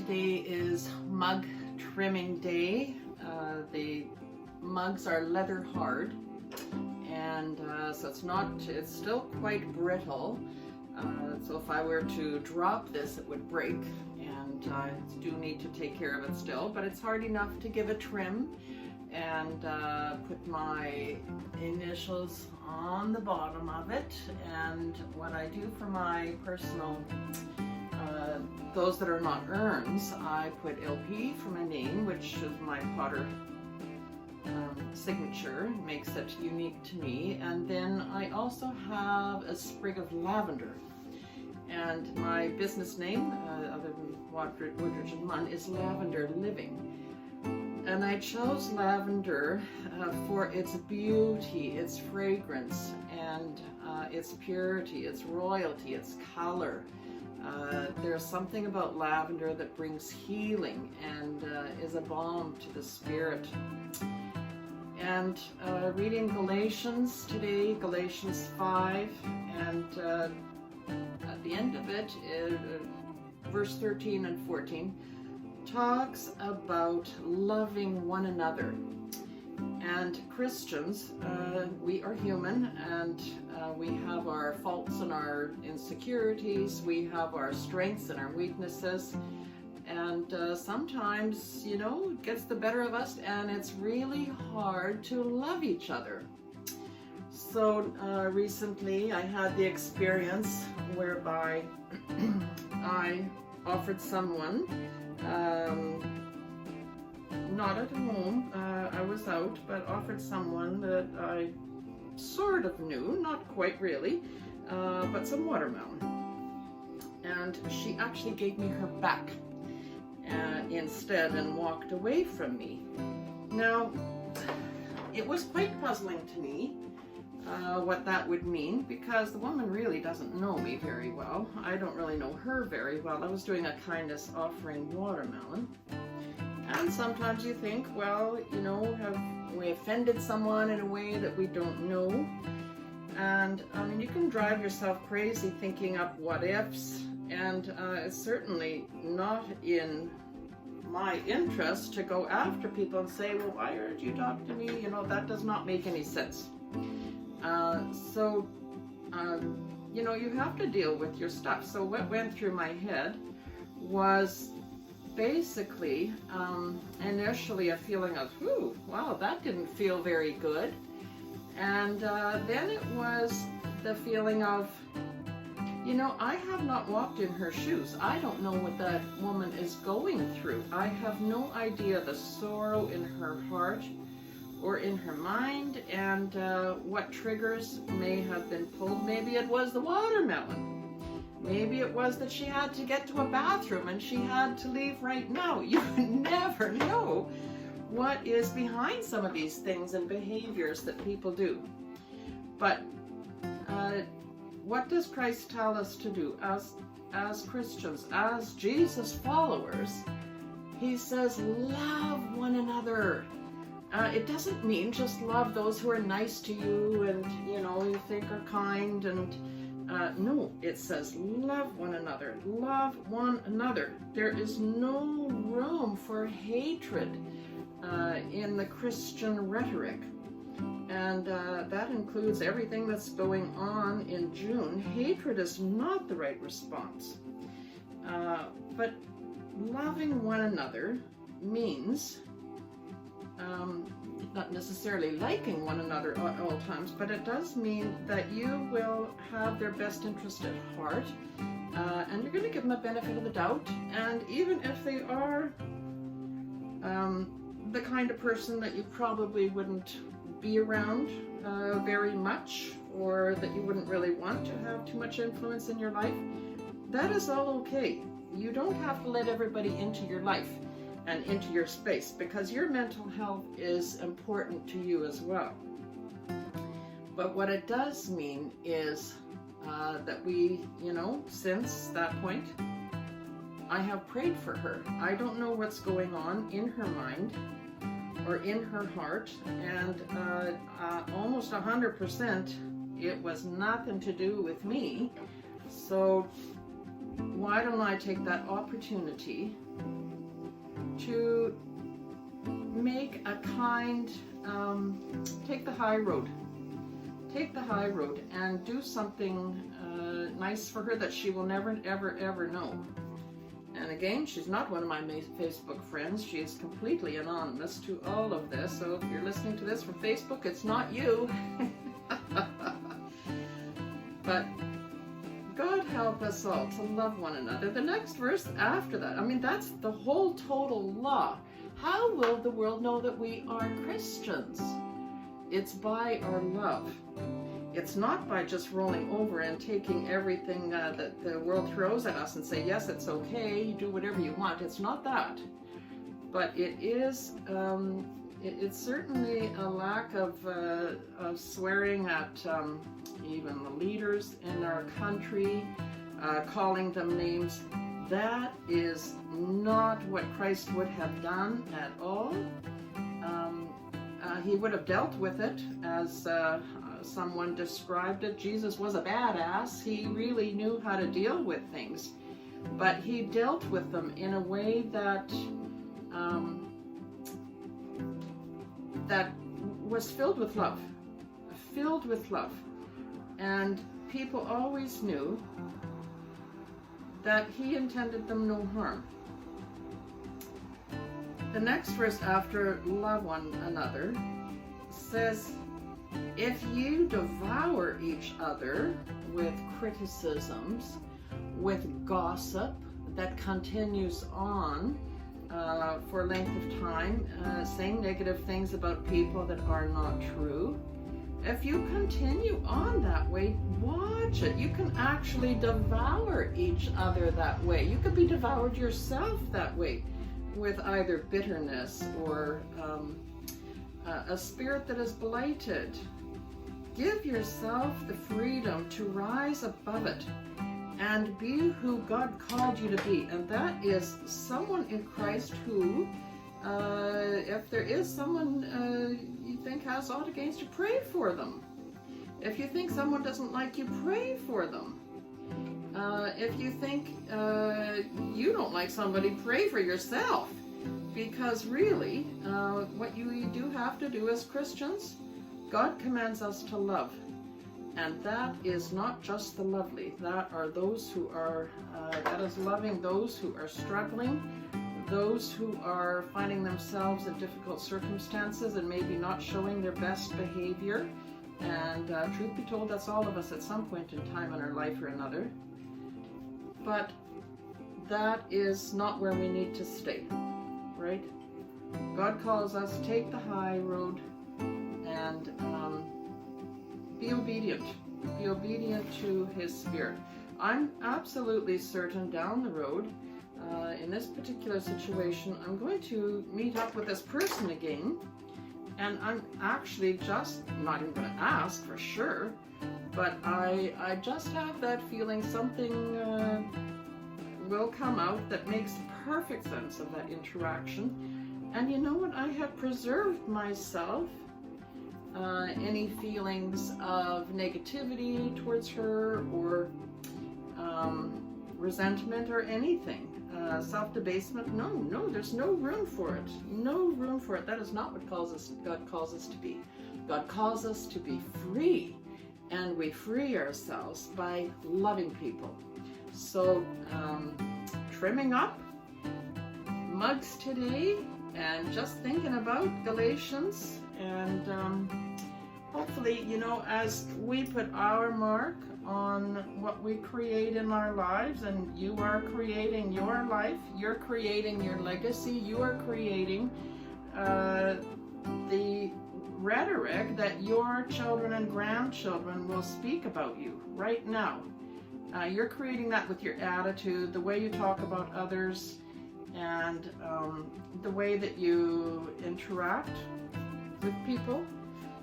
Today is mug trimming day. The mugs are leather hard, and so it's still quite brittle. So if I were to drop this, it would break, and I do need to take care of it still, but it's hard enough to give a trim and put my initials on the bottom of it. And what I do for my personal those that are not urns, I put LP for my name, which is my potter signature, makes it unique to me. And then I also have a sprig of lavender. And my business name, other than Woodridge and Munn, is Lavender Living. And I chose lavender for its beauty, its fragrance, and its purity, its royalty, its color. There's something about lavender that brings healing and is a balm to the spirit. And reading Galatians today, Galatians 5, and at the end of it, verse 13 and 14, talks about loving one another. And Christians, we are human, and we have our faults and our insecurities, we have our strengths and our weaknesses, and sometimes, it gets the better of us, and it's really hard to love each other. So recently I had the experience whereby I offered someone, not at home, I was out, but offered someone that I sort of knew, not quite really, but some watermelon. And she actually gave me her back instead and walked away from me. Now, it was quite puzzling to me what that would mean, because the woman really doesn't know me very well. I don't really know her very well. I was doing a kindness offering watermelon. And sometimes you think, well, have we offended someone in a way that we don't know? And I mean, you can drive yourself crazy thinking up what ifs, and it's certainly not in my interest to go after people and say, well, why did you talk to me? That does not make any sense. You have to deal with your stuff. So what went through my head was basically initially a feeling of, ooh, wow, that didn't feel very good. And then it was the feeling of, I have not walked in her shoes. I don't know what that woman is going through. I have no idea the sorrow in her heart or in her mind, and what triggers may have been pulled. Maybe it was the watermelon. Maybe it was that she had to get to a bathroom and she had to leave right now. You never know what is behind some of these things and behaviors that people do. But what does Christ tell us to do as Christians, as Jesus followers? He says, love one another. It doesn't mean just love those who are nice to you and, you think are kind, and no, it says love one another, love one another. There is no room for hatred in the Christian rhetoric. And that includes everything that's going on in June. Hatred is not the right response. But loving one another means not necessarily liking one another at all times, but it does mean that you will have their best interest at heart, and you're going to give them a benefit of the doubt. And even if they are the kind of person that you probably wouldn't be around very much, or that you wouldn't really want to have too much influence in your life, that is all okay. You don't have to let everybody into your life and into your space, because your mental health is important to you as well. But what it does mean is that we, since that point, I have prayed for her. I don't know what's going on in her mind or in her heart, and almost 100% it was nothing to do with me. So why don't I take that opportunity to make a kind, take the high road. Take the high road and do something nice for her that she will never, ever, ever know. And again, she's not one of my Facebook friends. She is completely anonymous to all of this. So if you're listening to this from Facebook, it's not you. But God help us all to love one another. The next verse after that, I mean, that's the whole total law. How will the world know that we are Christians? It's by our love. It's not by just rolling over and taking everything that the world throws at us and say, yes, it's okay, you do whatever you want. It's not that. But it is, it's certainly a lack of swearing at even the leaders in our country, calling them names. That is not what Christ would have done at all. He would have dealt with it as someone described it. Jesus was a badass. He really knew how to deal with things. But he dealt with them in a way that that was filled with love. Filled with love. And people always knew that he intended them no harm. The next verse after love one another says, if you devour each other with criticisms, with gossip that continues on for length of time, saying negative things about people that are not true, if you continue on that way, watch it. You can actually devour each other that way. You could be devoured yourself that way, with either bitterness or a spirit that is blighted. Give yourself the freedom to rise above it and be who God called you to be. And that is someone in Christ who, if there is someone you think has aught against you, pray for them. If you think someone doesn't like you, pray for them. If you think you don't like somebody, pray for yourself. Because really, what you do have to do as Christians, God commands us to love. And that is not just the lovely. That are those who are, that is loving those who are struggling, those who are finding themselves in difficult circumstances and maybe not showing their best behavior. And truth be told, that's all of us at some point in time in our life or another. But that is not where we need to stay, right? God calls us, take the high road and be obedient. Be obedient to his Spirit. I'm absolutely certain down the road, in this particular situation, I'm going to meet up with this person again, and I'm actually just not even going to ask for sure, but I just have that feeling something will come out that makes perfect sense of that interaction. And you know what? I have preserved myself any feelings of negativity towards her or resentment or anything. Self-debasement, no, there's no room for it. No room for it. That is not what God calls us to be. God calls us to be free, and we free ourselves by loving people. So, trimming up mugs today and just thinking about Galatians, and hopefully, you know, as we put our mark on what we create in our lives, and you are creating your life, you're creating your legacy, you are creating the rhetoric that your children and grandchildren will speak about you right now. You're creating that with your attitude, the way you talk about others, and the way that you interact with people.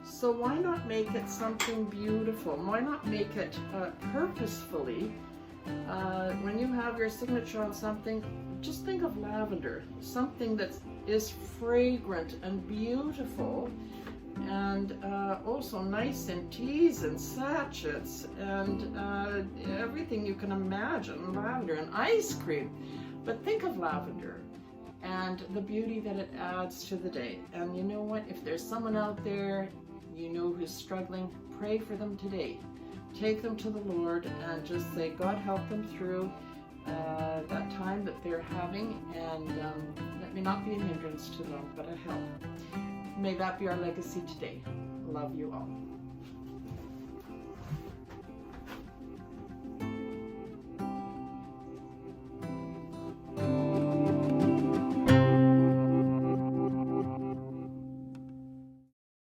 So why not make it something beautiful? Why not make it purposefully? When you have your signature on something, just think of lavender, something that is fragrant and beautiful, and also nice in teas and sachets and everything you can imagine, lavender and ice cream. But think of lavender and the beauty that it adds to the day. And you know what? If there's someone out there you know who's struggling, pray for them today. Take them to the Lord and just say, God, help them through that time that they're having, and let me not be a hindrance to them, but a help. May that be our legacy today. Love you all.